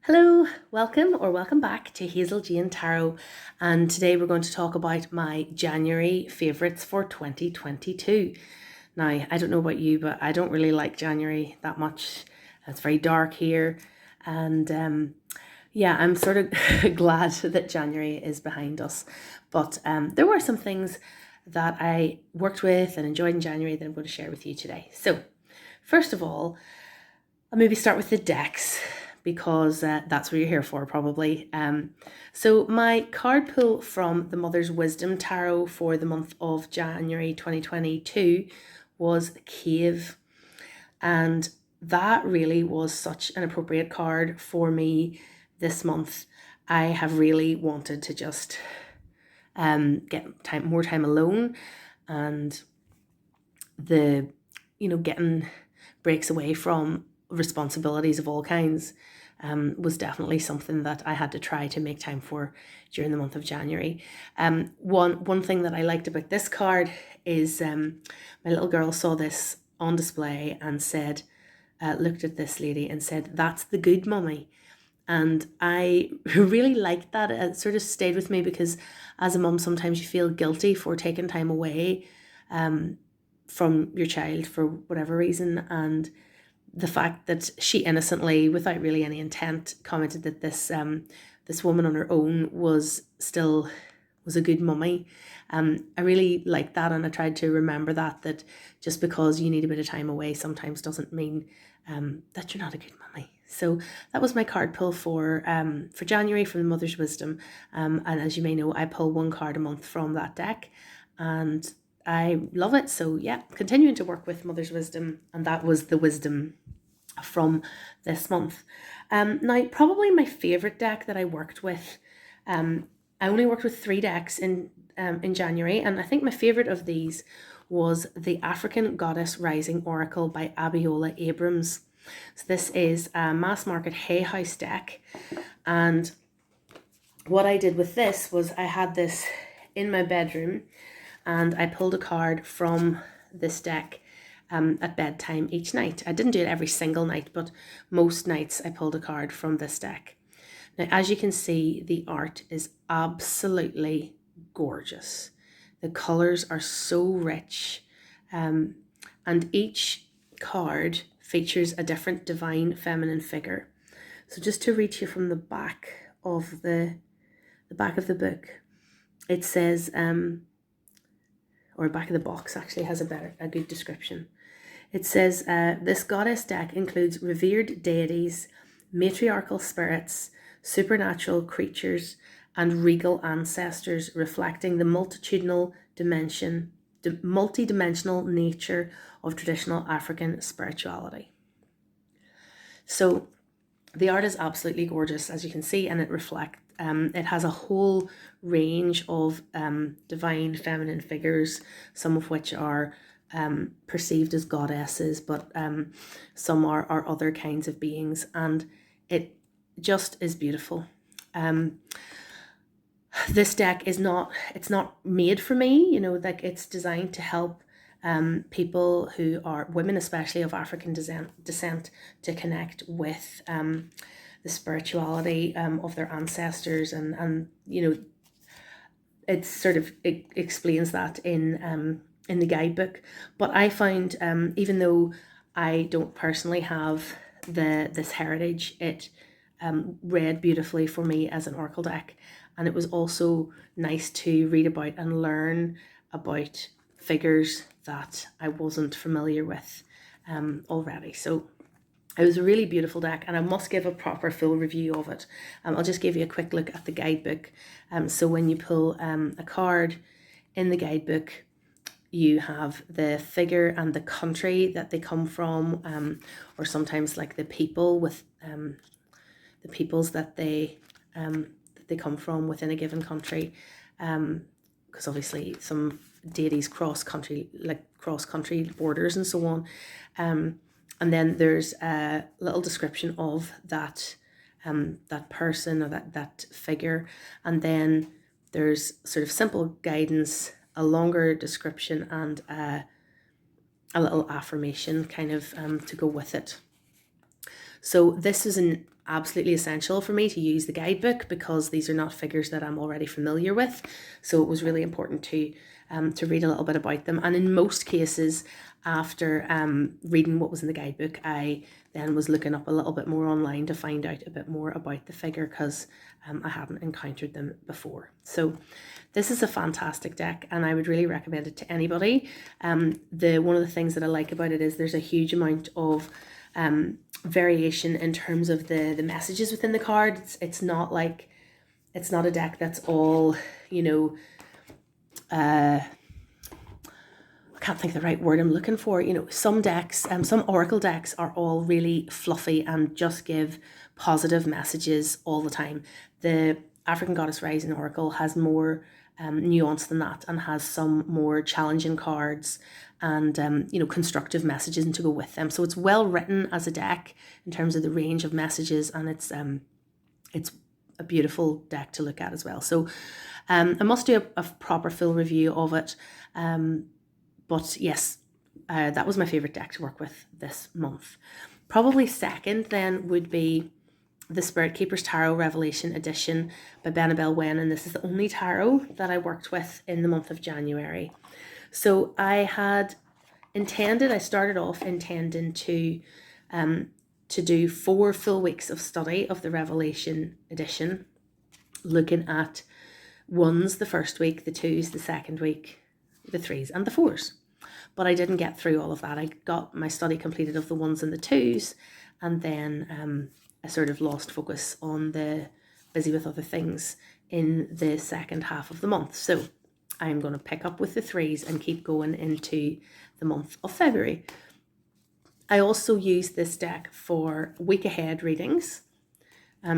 Hello, welcome back to Hazel Jane Tarot, and today we're going to talk about my January favourites for 2022. Now, I don't know about you, but I don't really like January that much. It's very dark here, and yeah, I'm sort of glad that January is behind us. But there were some things that I worked with and enjoyed in January that I'm going to share with you today. So, first of all, I'll maybe start with the decks because that's what you're here for, probably. So my card pull from the Mother's Wisdom Tarot for the month of January 2022 was Cave. And that really was such an appropriate card for me this month. I have really wanted to just get more time alone, and getting breaks away from responsibilities of all kinds was definitely something that I had to try to make time for during the month of January. One thing that I liked about this card is my little girl saw this on display and said, looked at this lady and said, "That's the good mummy." And I really liked that. It sort of stayed with me because as a mum, sometimes you feel guilty for taking time away from your child for whatever reason. And the fact that she innocently, without really any intent, commented that this woman on her own was a good mummy. I really liked that, and I tried to remember that just because you need a bit of time away sometimes doesn't mean that you're not a good mummy. So that was my card pull for January from the Mother's Wisdom. And as you may know, I pull one card a month from that deck, and I love it. So yeah, continuing to work with Mother's Wisdom, and that was the wisdom from this month. Now, probably my favorite deck that I worked with, I only worked with 3 decks in January, and I think my favorite of these was the African Goddess Rising Oracle by Abiola Abrams. So this is a mass market Hay House deck, and what I did with this was I had this in my bedroom, and I pulled a card from this deck at bedtime each night. I didn't do it every single night, but most nights I pulled a card from this deck. Now, as you can see, the art is absolutely gorgeous. The colors are so rich, and each card features a different divine feminine figure. So just to read you from the back of the book, it says, or back of the box actually has a good description. It says, this goddess deck includes revered deities, matriarchal spirits, supernatural creatures, and regal ancestors, reflecting the multidimensional nature of traditional African spirituality. So the art is absolutely gorgeous, as you can see, and it has a whole range of divine feminine figures, some of which are perceived as goddesses, but some are other kinds of beings, and it just is beautiful. This deck it's not made for me, like it's designed to help people who are women, especially of African descent, to connect with the spirituality of their ancestors, and it explains that in the guidebook. But I find, even though I don't personally have this heritage, it read beautifully for me as an oracle deck, and it was also nice to read about and learn about figures that I wasn't familiar with already. So it was a really beautiful deck, and I must give a proper full review of it. I'll just give you a quick look at the guidebook. So when you pull a card in the guidebook, you have the figure and the country that they come from, or sometimes like the people with the peoples that they come from within a given country, because obviously some deities cross country borders and so on. And then there's a little description of that person or that figure, and then there's sort of simple guidance, a longer description, and a little affirmation kind of to go with it. So this is an absolutely essential for me to use the guidebook because these are not figures that I'm already familiar with. So it was really important to read a little bit about them. And in most cases, after reading what was in the guidebook, I then was looking up a little bit more online to find out a bit more about the figure because I hadn't encountered them before. So this is a fantastic deck and I would really recommend it to anybody. One of the things that I like about it is there's a huge amount of variation in terms of the messages within the card. It's not a deck that's all, I can't think of the right word I'm looking for. Some decks, some oracle decks are all really fluffy and just give positive messages all the time. The African Goddess Rising Oracle has more nuance than that and has some more challenging cards and constructive messages to go with them. So it's well written as a deck in terms of the range of messages, and it's a beautiful deck to look at as well. So I must do a proper full review of it. But yes, that was my favourite deck to work with this month. Probably second then would be the Spirit Keepers Tarot Revelation Edition by Benabel Wen, and this is the only tarot that I worked with in the month of January. So I started off intending to do 4 full weeks of study of the Revelation Edition, looking at 1s the first week, the 2s the second week, the 3s and the 4s. But I didn't get through all of that. I got my study completed of the 1s and the 2s, and then I sort of lost focus on the busy with other things in the second half of the month. So I'm going to pick up with the 3s and keep going into the month of February. I also use this deck for week ahead readings,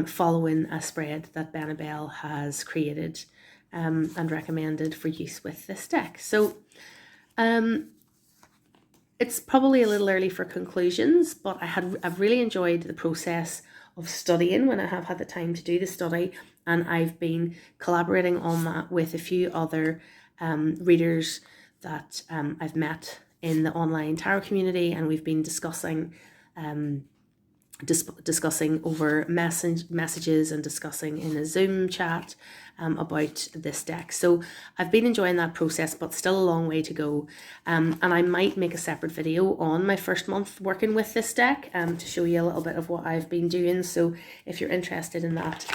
following a spread that Benabel has created and recommended for use with this deck. So it's probably a little early for conclusions, but I've really enjoyed the process of studying when I have had the time to do the study, and I've been collaborating on that with a few other readers that I've met in the online tarot community, and we've been discussing over messages and discussing in a Zoom chat about this deck. So I've been enjoying that process, but still a long way to go. And I might make a separate video on my first month working with this deck to show you a little bit of what I've been doing. So if you're interested in that,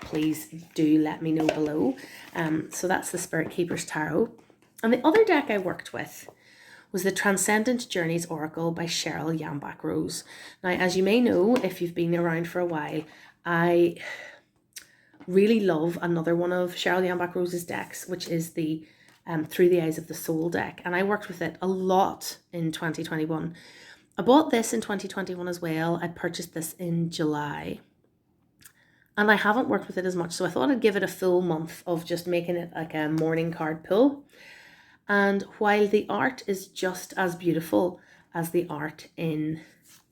please do let me know below. So that's the Spirit Keepers Tarot. And the other deck I worked with was the Transcendent Journeys Oracle by Cheryl Yambach Rose. Now, as you may know, if you've been around for a while, I really love another one of Cheryl Yambach Rose's decks, which is the Through the Eyes of the Soul deck. And I worked with it a lot in 2021. I bought this in 2021 as well. I purchased this in July. And I haven't worked with it as much, so I thought I'd give it a full month of just making it like a morning card pull. And while the art is just as beautiful as the art in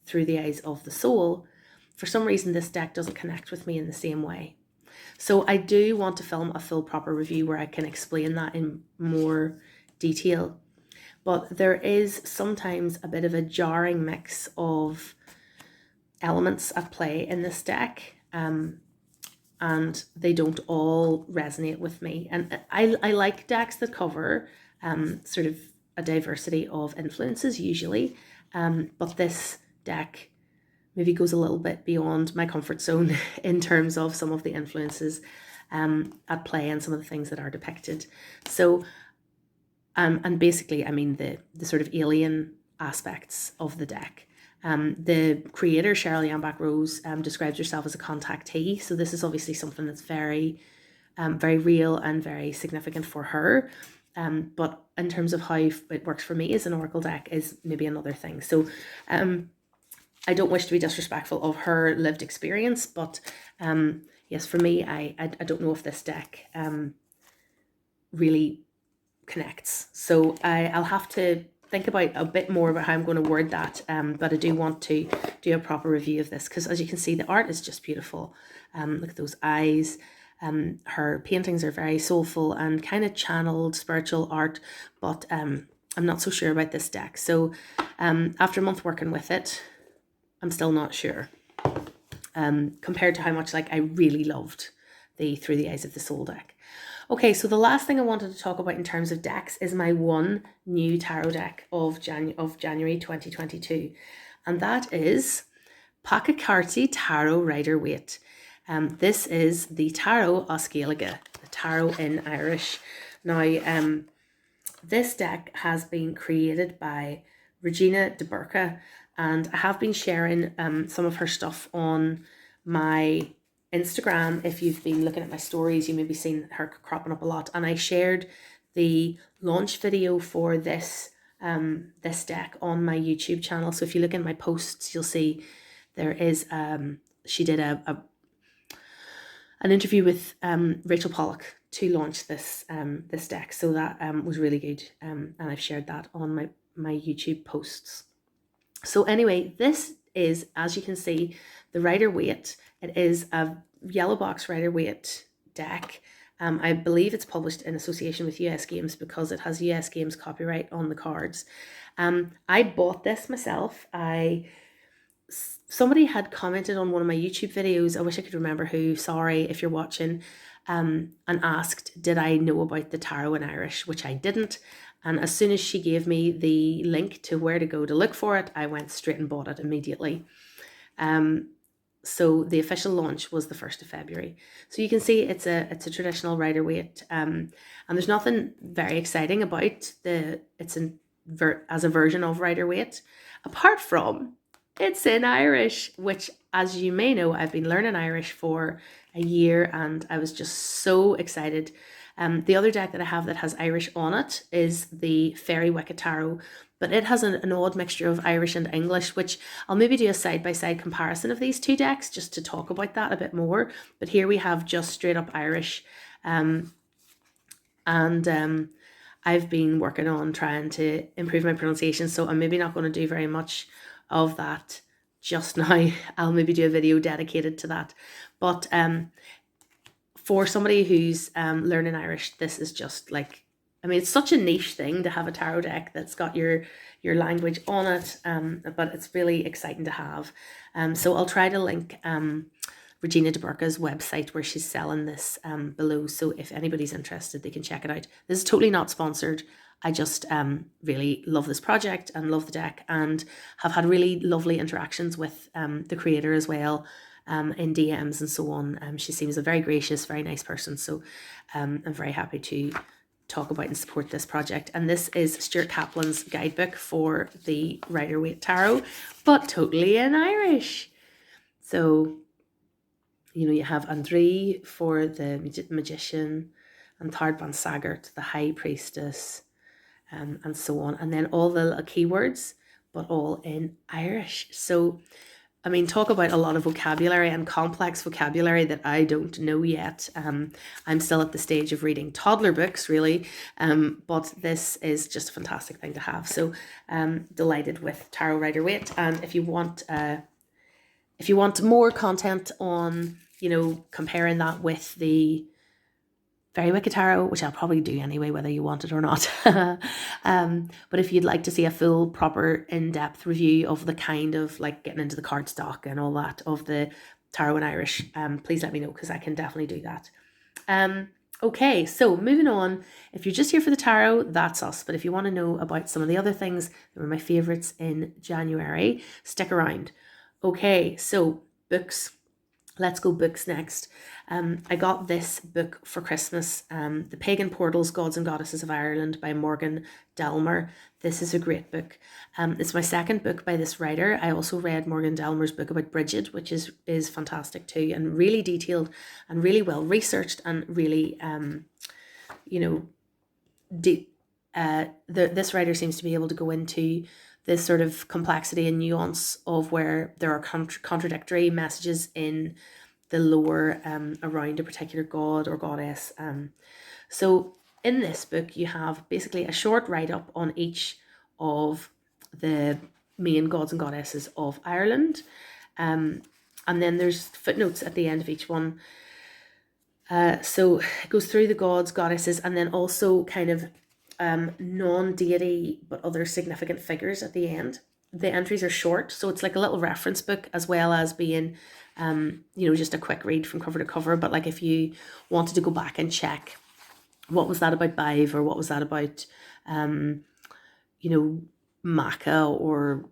Through the Eyes of the Soul, for some reason this deck doesn't connect with me in the same way. So I do want to film a full proper review where I can explain that in more detail. But there is sometimes a bit of a jarring mix of elements at play in this deck, and they don't all resonate with me. And I like decks that cover sort of a diversity of influences usually, but this deck maybe goes a little bit beyond my comfort zone in terms of some of the influences at play and some of the things that are depicted. So and basically I mean the sort of alien aspects of the deck. The creator, Cheryl Yambach Rose, describes herself as a contactee, so this is obviously something that's very real and very significant for her. But in terms of how it works for me as an oracle deck is maybe another thing. So I don't wish to be disrespectful of her lived experience, but yes, for me, I don't know if this deck really connects. So I'll have to think about a bit more about how I'm going to word that, but I do want to do a proper review of this because, as you can see, the art is just beautiful. Look at those eyes. Her paintings are very soulful and kind of channeled spiritual art, but I'm not so sure about this deck. So after a month working with it, I'm still not sure. Compared to how much like I really loved the Through the Eyes of the Soul deck. Okay, so the last thing I wanted to talk about in terms of decks is my one new tarot deck of January 2022, and that is Pakicarti Tarot Rider-Waite. This is the Tarot Os Gaeilge, the tarot in Irish. Now, this deck has been created by Regina de Burca, and I have been sharing some of her stuff on my Instagram. If you've been looking at my stories, you may be seeing her cropping up a lot. And I shared the launch video for this this deck on my YouTube channel. So if you look in my posts, you'll see there is she did an interview with Rachel Pollock to launch this this deck. So that was really good, and I've shared that on my YouTube posts. So anyway, this is, as you can see, the Rider-Waite. It is a yellow box Rider-Waite deck. I believe it's published in association with US Games because it has US Games copyright on the cards. I bought this myself. Somebody had commented on one of my YouTube videos, I wish I could remember who, sorry if you're watching, and asked, did I know about the tarot in Irish, which I didn't. And as soon as she gave me the link to where to go to look for it, I went straight and bought it immediately. So the official launch was the 1st of February. So you can see it's a traditional Rider-Waite, and there's nothing very exciting about as a version of Rider-Waite, apart from it's in Irish, which, as you may know, I've been learning Irish for a year, and I was just so excited. The other deck that I have that has Irish on it is the Fairy Wicked Tarot, but it has an odd mixture of Irish and English, which I'll maybe do a side-by-side comparison of these two decks just to talk about that a bit more. But here we have just straight up Irish, and I've been working on trying to improve my pronunciation, so I'm maybe not going to do very much of that just now. I'll maybe do a video dedicated to that. But for somebody who's learning Irish, this is just like, I mean, it's such a niche thing to have a tarot deck that's got your language on it, but it's really exciting to have. So I'll try to link Regina de Burca's website where she's selling this below. So if anybody's interested, they can check it out. This is totally not sponsored. I just really love this project and love the deck, and have had really lovely interactions with the creator as well, in DMs and so on. She seems a very gracious, very nice person. So I'm very happy to talk about and support this project. And this is Stuart Kaplan's guidebook for the Rider-Waite Tarot, but totally in Irish. So, you know, you have André for the magician, and Thard Van Sagart, the high priestess, and so on. And then all the little keywords, but all in Irish. So, I mean, talk about a lot of vocabulary and complex vocabulary that I don't know yet. I'm still at the stage of reading toddler books, really, but this is just a fantastic thing to have. So delighted with Tarot Rider-Waite. And if you want more content on, you know, comparing that with the Fairy Wicked Tarot, which I'll probably do anyway, whether you want it or not. But if you'd like to see a full, proper, in-depth review of the kind of, like, getting into the cardstock and all that of the Tarot in Irish, please let me know, because I can definitely do that. Okay, so moving on. If you're just here for the tarot, that's us. But if you want to know about some of the other things that were my favourites in January, stick around. Okay, so books. Let's go books next. I got this book for Christmas, The Pagan Portals, Gods and Goddesses of Ireland by Morgan Dalmer. This is a great book. It's my second book by this writer. I also read Morgan Dalmer's book about Bridget, which is fantastic too, and really detailed and really well researched, and really, you know, this writer seems to be able to go into this sort of complexity and nuance of where there are contradictory messages in the lore around a particular god or goddess. So in this book, you have basically a short write-up on each of the main gods and goddesses of Ireland. And then there's footnotes at the end of each one. So it goes through the gods, goddesses, and then also kind of non-deity but other significant figures at the end. the entries are short, so it's like a little reference book as well as being, just a quick read from cover to cover. But like if you wanted to go back and check what was that about Bive, or what was that about, Maca, or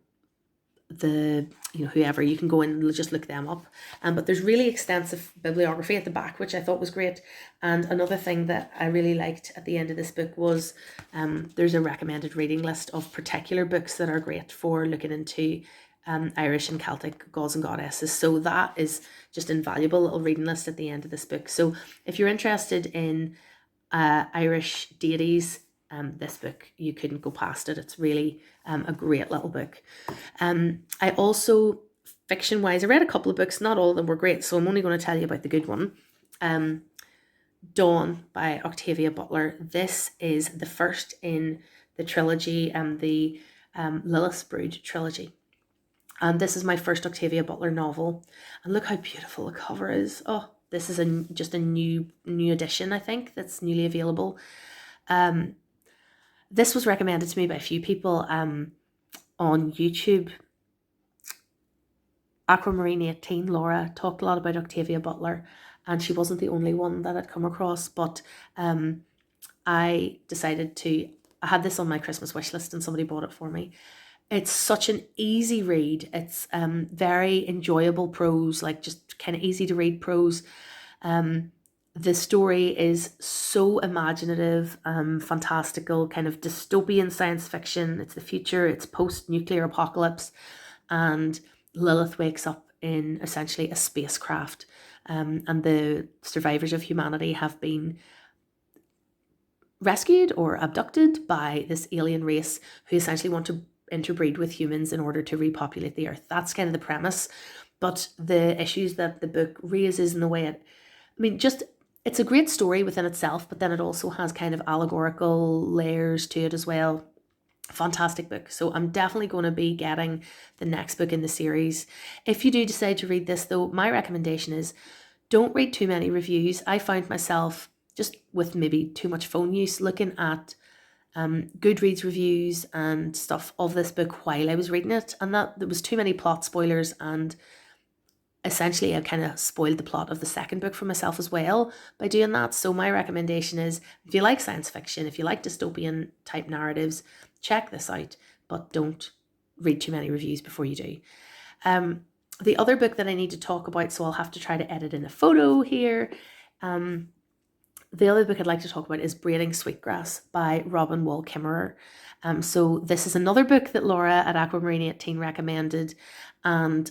the whoever, you can go in and just look them up. But there's really extensive bibliography at the back, which I thought was great. And another thing that I really liked at the end of this book was there's a recommended reading list of particular books that are great for looking into Irish and Celtic gods and goddesses. So that is just invaluable little reading list at the end of this book. So if you're interested in Irish deities, this book, you couldn't go past it. It's really a great little book. I also, fiction-wise, I read a couple of books. Not all of them were great, so I'm only going to tell you about the good one. Dawn by Octavia Butler. This is the first in the trilogy, the Lilith's Brood trilogy. And this is my first Octavia Butler novel. And look how beautiful the cover is. Oh, this is just a new edition, I think, that's newly available. This was recommended to me by a few people on YouTube. Aquamarine 18, Laura, talked a lot about Octavia Butler, and she wasn't the only one that I'd come across, but I had this on my Christmas wish list and somebody bought it for me. It's such an easy read. It's very enjoyable prose, like just kind of easy to read prose. The story is so imaginative, fantastical, kind of dystopian science fiction. It's the future, it's post-nuclear apocalypse, and Lilith wakes up in essentially a spacecraft, and the survivors of humanity have been rescued or abducted by this alien race who essentially want to interbreed with humans in order to repopulate the earth. That's kind of the premise. But the issues that the book raises and the way it's a great story within itself, but then it also has kind of allegorical layers to it as well. Fantastic book. So I'm definitely going to be getting the next book in the series. If you do decide to read this, though, my recommendation is don't read too many reviews. I found myself, just with maybe too much phone use, looking at Goodreads reviews and stuff of this book while I was reading it, and that there was too many plot spoilers, and essentially I kind of spoiled the plot of the second book for myself as well by doing that. So my recommendation is, if you like science fiction, if you like dystopian type narratives, check this out, but don't read too many reviews before you do. The other book that I need to talk about, so I'll have to try to edit in a photo here. The other book I'd like to talk about is Briaring Sweetgrass by Robin Wall Kimmerer. So this is another book that Laura at Aquamarine 18 recommended, and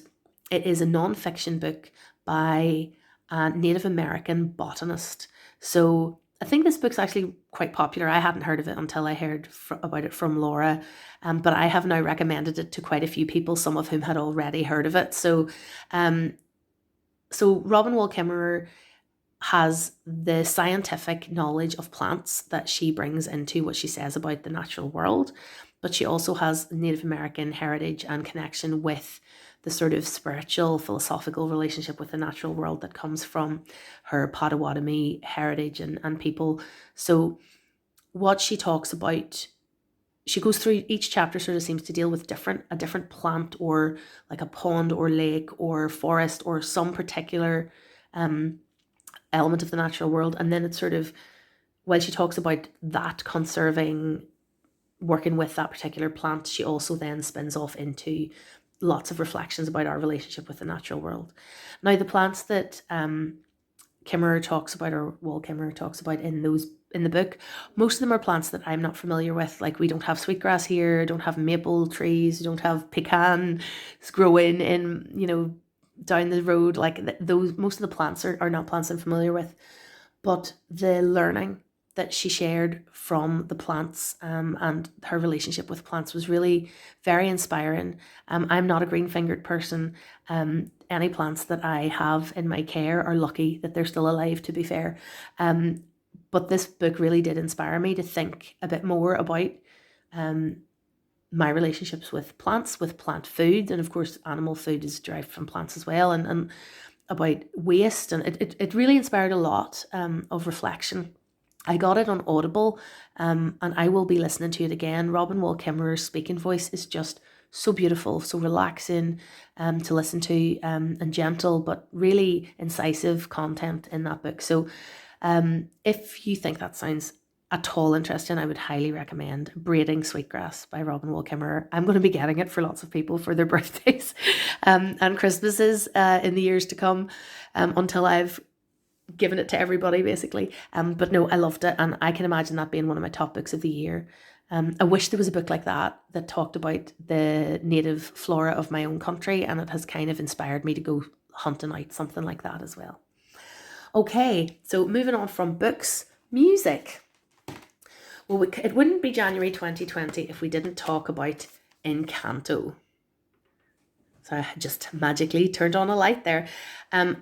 it is a non-fiction book by a Native American botanist. So I think this book's actually quite popular. I hadn't heard of it until I heard about it from Laura, but I have now recommended it to quite a few people, some of whom had already heard of it. So Robin Wall Kimmerer has the scientific knowledge of plants that she brings into what she says about the natural world, but she also has Native American heritage and connection with the sort of spiritual, philosophical relationship with the natural world that comes from her Potawatomi heritage and people. So what she talks about, she goes through each chapter, sort of seems to deal with a different plant, or like a pond or lake or forest or some particular element of the natural world. And then it's sort of, while she talks about that conserving, working with that particular plant, she also then spins off into lots of reflections about our relationship with the natural world. Now, the plants that Kimmerer talks about, or Wall Kimmerer talks about in the book, most of them are plants that I'm not familiar with. Like, we don't have sweetgrass here, don't have maple trees, don't have pecan growing in, down the road. Like, those, most of the plants are not plants I'm familiar with. But the learning that she shared from the plants and her relationship with plants was really very inspiring. I'm not a green-fingered person. Any plants that I have in my care are lucky that they're still alive, to be fair. But this book really did inspire me to think a bit more about my relationships with plants, with plant food, and of course animal food is derived from plants as well, and about waste. And it really inspired a lot of reflection. I got it on Audible, and I will be listening to it again. Robin Wall Kimmerer's speaking voice is just so beautiful, so relaxing to listen to, and gentle, but really incisive content in that book. So if you think that sounds at all interesting, I would highly recommend Braiding Sweetgrass by Robin Wall Kimmerer. I'm going to be getting it for lots of people for their birthdays and Christmases in the years to come, until I've given it to everybody, basically. But no, I loved it, and I can imagine that being one of my top books of the year. I wish there was a book like that that talked about the native flora of my own country, and it has kind of inspired me to go hunting out something like that as well. Okay, so moving on from books, music. Well, it wouldn't be January 2020 if we didn't talk about Encanto. So I just magically turned on a light there.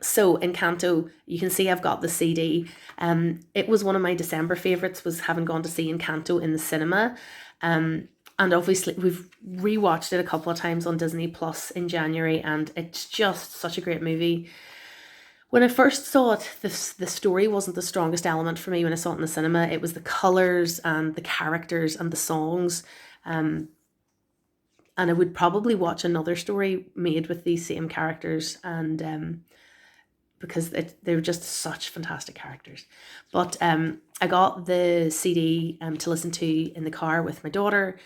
So Encanto, you can see I've got the CD. It was one of my December favourites, was having gone to see Encanto in the cinema. And obviously we've rewatched it a couple of times on Disney Plus in January, and it's just such a great movie. When I first saw it, the story wasn't the strongest element for me when I saw it in the cinema. It was the colours and the characters and the songs. And I would probably watch another story made with these same characters, and because they're just such fantastic characters. But I got the CD to listen to in the car with my daughter,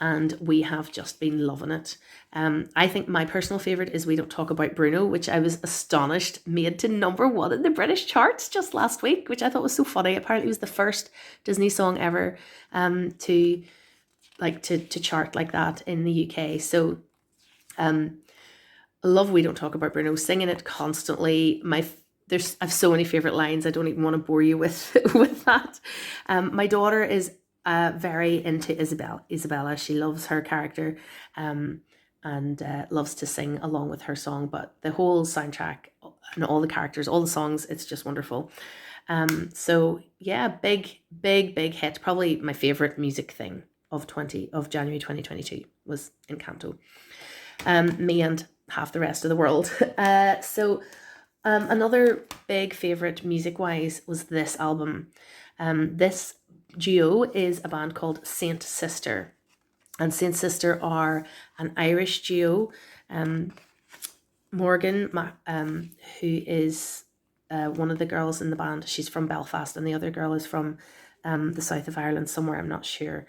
and we have just been loving it. I think my personal favourite is We Don't Talk About Bruno, which I was astonished made to #1 in the British charts just last week, which I thought was so funny. Apparently it was the first Disney song ever to chart like that in the UK. So I love We Don't Talk About Bruno, singing it constantly. I've so many favourite lines, I don't even want to bore you with with that. My daughter is very into Isabella. She loves her character, and loves to sing along with her song. But the whole soundtrack and all the characters, all the songs, it's just wonderful. So yeah, big hit. Probably my favourite music thing of January 2022 was Encanto. Me and half the rest of the world. So another big favourite music-wise was this album. This duo is a band called Saint Sister. And Saint Sister are an Irish duo. Morgan, who is one of the girls in the band, she's from Belfast, and the other girl is from the south of Ireland somewhere, I'm not sure.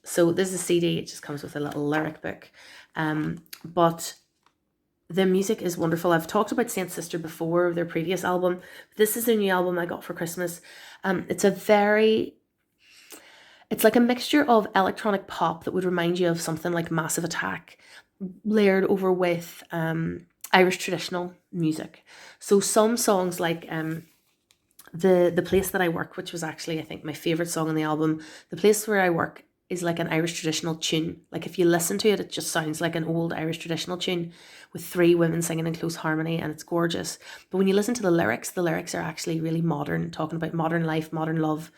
So this is a CD, it just comes with a little lyric book. But the music is wonderful. I've talked about Saint Sister before, their previous album. This is their new album I got for Christmas. It's like a mixture of electronic pop that would remind you of something like Massive Attack, layered over with Irish traditional music. So some songs like the Place That I Work, which was actually, I think, my favourite song on the album. The Place Where I Work is like an Irish traditional tune. Like if you listen to it, it just sounds like an old Irish traditional tune with 3 women singing in close harmony, and it's gorgeous. But when you listen to the lyrics are actually really modern, talking about modern life, modern love.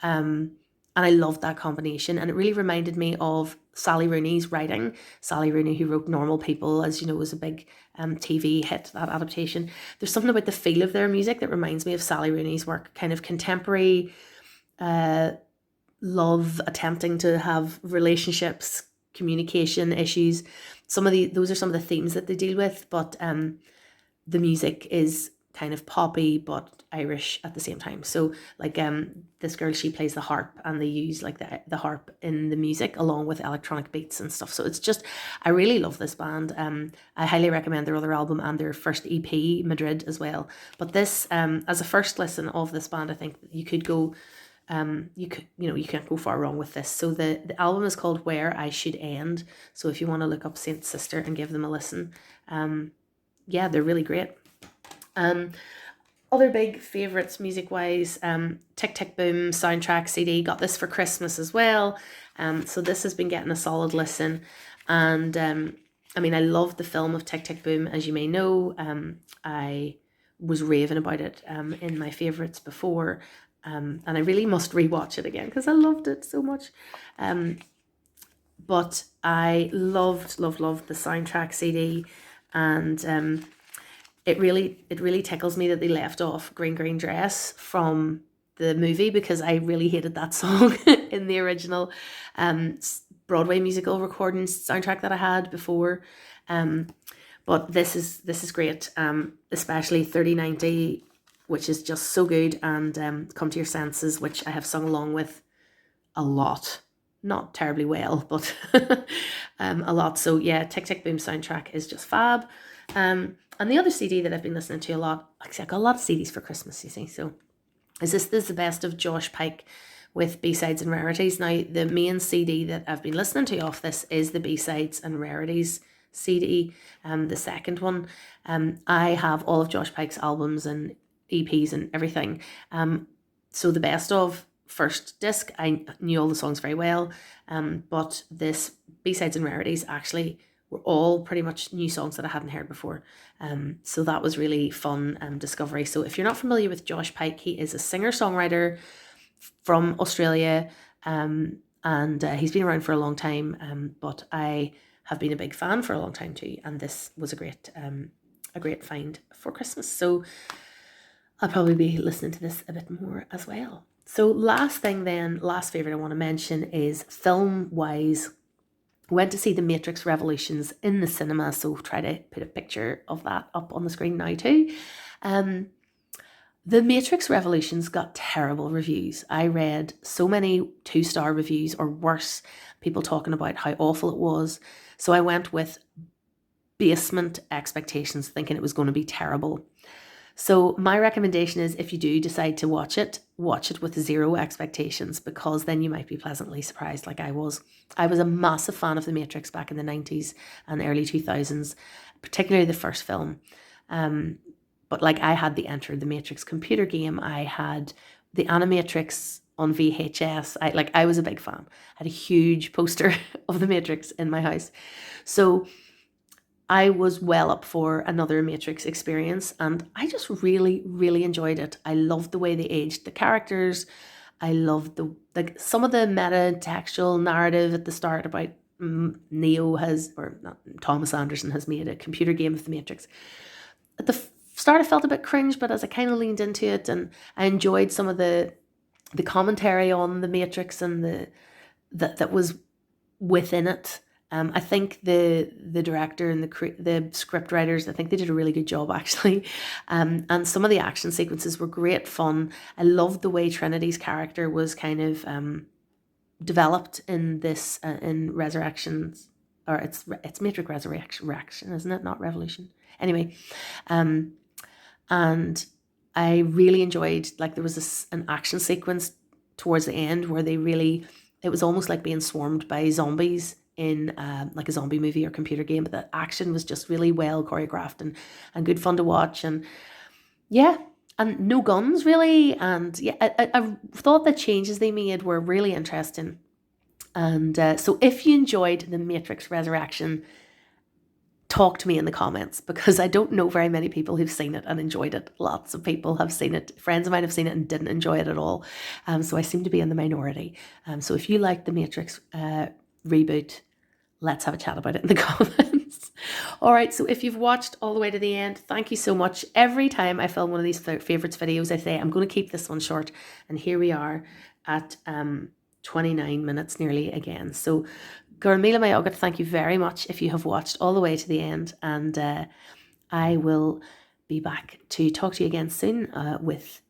And I loved that combination, and it really reminded me of Sally Rooney's writing. Sally Rooney, who wrote Normal People, as you know, was a big TV hit, that adaptation. There's something about the feel of their music that reminds me of Sally Rooney's work, kind of contemporary love, attempting to have relationships, communication issues. Those are some of the themes that they deal with, but the music is kind of poppy but Irish at the same time. So like this girl, she plays the harp, and they use like the harp in the music along with electronic beats and stuff. So it's just, I really love this band. I highly recommend their other album and their first EP, Madrid, as well. But this, as a first listen of this band, I think you could go, you can't go far wrong with this. So the album is called Where I Should End. So if you want to look up Saint Sister and give them a listen, yeah, they're really great. Other big favourites music-wise, Tick Tick Boom soundtrack CD, got this for Christmas as well. So this has been getting a solid listen. And I mean, I love the film of Tick Tick Boom, as you may know. I was raving about it in my favourites before. And I really must rewatch it again because I loved it so much. But I loved the soundtrack CD, and it really tickles me that they left off Green Green Dress from the movie because I really hated that song in the original Broadway musical recording soundtrack that I had before. But this is great, especially 3090, which is just so good, and Come to Your Senses, which I have sung along with a lot. Not terribly well, but a lot. So yeah, Tick Tick Boom soundtrack is just fab. And the other CD that I've been listening to a lot, actually I got a lot of CDs for Christmas, you see, so this is the best of Josh Pyke with B-sides and rarities. Now, the main CD that I've been listening to off this is the B-sides and rarities CD, the second one. I have all of Josh Pyke's albums and EPs and everything. So the best of first disc, I knew all the songs very well, but this B-sides and rarities actually were all pretty much new songs that I hadn't heard before. So that was really fun discovery. So if you're not familiar with Josh Pyke, he is a singer-songwriter from Australia, and he's been around for a long time, but I have been a big fan for a long time too, and this was a great find for Christmas. So I'll probably be listening to this a bit more as well. So last favourite I want to mention is film-wise. Went to see The Matrix Revolutions in the cinema, so try to put a picture of that up on the screen now too. The Matrix Revolutions got terrible reviews. I read so many 2-star reviews or worse, people talking about how awful it was. So I went with basement expectations, thinking it was going to be terrible. So my recommendation is, if you do decide to watch it with 0 expectations, because then you might be pleasantly surprised like I was. I was a massive fan of The Matrix back in the 90s and early 2000s, particularly the first film. But like, I had the Enter the Matrix computer game. I had the Animatrix on VHS. I was a big fan. I had a huge poster of The Matrix in my house. So I was well up for another Matrix experience, and I just really, really enjoyed it. I loved the way they aged the characters. I loved some of the meta-textual narrative at the start about Thomas Anderson has made a computer game of the Matrix. At the start, I felt a bit cringe, but as I kind of leaned into it, and I enjoyed some of the commentary on the Matrix and that was within it. I think the director and the script writers, I think they did a really good job actually. And some of the action sequences were great fun. I loved the way Trinity's character was kind of developed in this in Resurrections, or it's Matrix Resurrection, isn't it? Not Revolution. Anyway, and I really enjoyed, like, there was an action sequence towards the end where it was almost like being swarmed by zombies in like a zombie movie or computer game, but the action was just really well choreographed and good fun to watch, and yeah, and no guns really, and yeah, I thought the changes they made were really interesting, and so if you enjoyed The Matrix Resurrection, talk to me in the comments, because I don't know very many people who've seen it and enjoyed it. Lots of people have seen it. Friends of mine have seen it and didn't enjoy it at all, so I seem to be in the minority. So if you like the Matrix reboot, let's have a chat about it in the comments. All right, so if you've watched all the way to the end, thank you so much. Every time I film one of these favorites videos, I say I'm going to keep this one short, and here we are at 29 minutes nearly again. So Gurmila Mayogat, thank you very much if you have watched all the way to the end, and I will be back to talk to you again soon with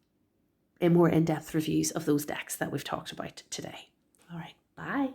more in-depth reviews of those decks that we've talked about today. All right, bye.